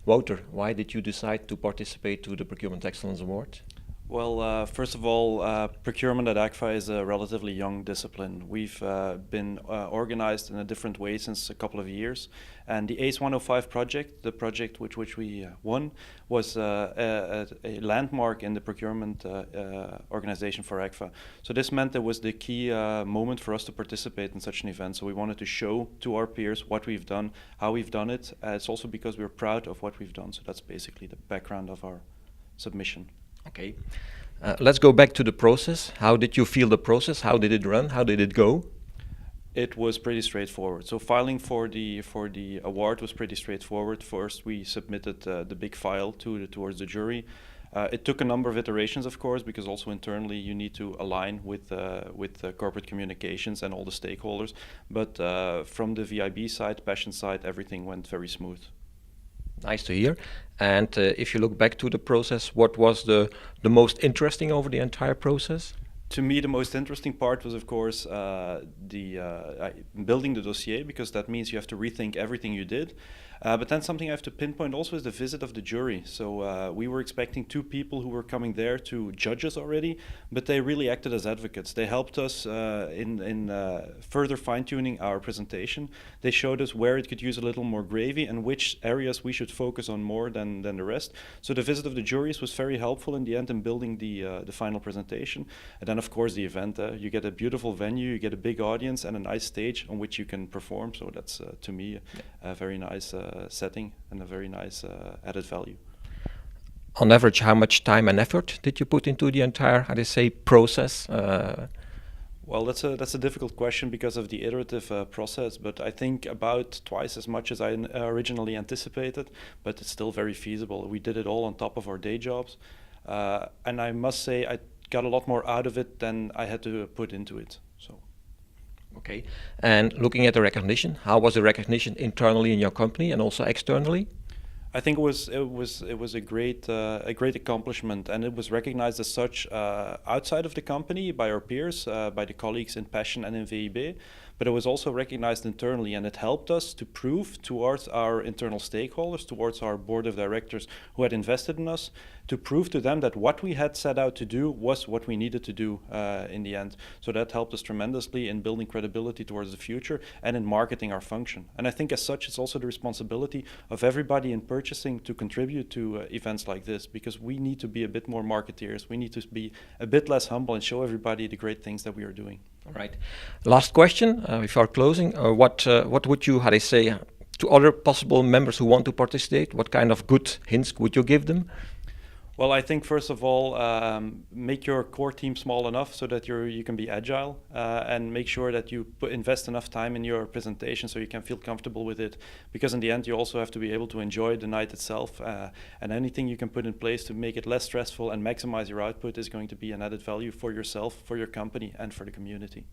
Wouter, why did you decide to participate to the Procurement Excellence Award? Well, first of all, procurement at ACFA is a relatively young discipline. We've been organized in a different way since a couple of years. And the ACE 105 project, the project which we won, was a landmark in the procurement organization for ACFA. So this meant it was the key moment for us to participate in such an event. So we wanted to show to our peers what we've done, how we've done it. It's also because we're proud of what we've done. So that's basically the background of our submission. Okay. Let's go back to the process. How did you feel the process? How did it run? How did it go? It was pretty straightforward. So filing for the award was pretty straightforward. First, we submitted the big file towards the jury. It took a number of iterations, of course, because also internally you need to align with corporate communications and all the stakeholders. But from the VIB side, passion side, everything went very smooth. Nice to hear. And if you look back to the process, what was the most interesting over the entire process? To me, the most interesting part was, of course, building the dossier, because that means you have to rethink everything you did. But then something I have to pinpoint also is the visit of the jury. So we were expecting two people who were coming there to judge us already, but they really acted as advocates. They helped us in further fine-tuning our presentation. They showed us where it could use a little more gravy and which areas we should focus on more than the rest. So the visit of the juries was very helpful in the end in building the final presentation. And then, of course, the event. You get a beautiful venue, you get a big audience, and a nice stage on which you can perform. So that's, to me, a very nice setting and a very nice added value. On average, how much time and effort did you put into the entire, how do you say, process? Well, that's a difficult question because of the iterative process, but I think about twice as much as I originally anticipated, but it's still very feasible. We did it all on top of our day jobs, and I must say I got a lot more out of it than I had to put into it. So. Okay. And looking at the recognition, how was the recognition internally in your company and also externally? I think it was a great accomplishment, and it was recognized as such outside of the company by our peers, by the colleagues in Passion and in VIB. But it was also recognized internally, and it helped us to prove towards our internal stakeholders, towards our board of directors who had invested in us, to prove to them that what we had set out to do was what we needed to do in the end. So that helped us tremendously in building credibility towards the future and in marketing our function. And I think as such, it's also the responsibility of everybody in purchasing to contribute to events like this, because we need to be a bit more marketeers. We need to be a bit less humble and show everybody the great things that we are doing. All right. Last question before closing. What would you, how do you say, to other possible members who want to participate, what kind of good hints would you give them? Well, I think first of all, make your core team small enough so that you can be agile, and make sure that you invest enough time in your presentation so you can feel comfortable with it. Because in the end, you also have to be able to enjoy the night itself, and anything you can put in place to make it less stressful and maximize your output is going to be an added value for yourself, for your company, and for the community.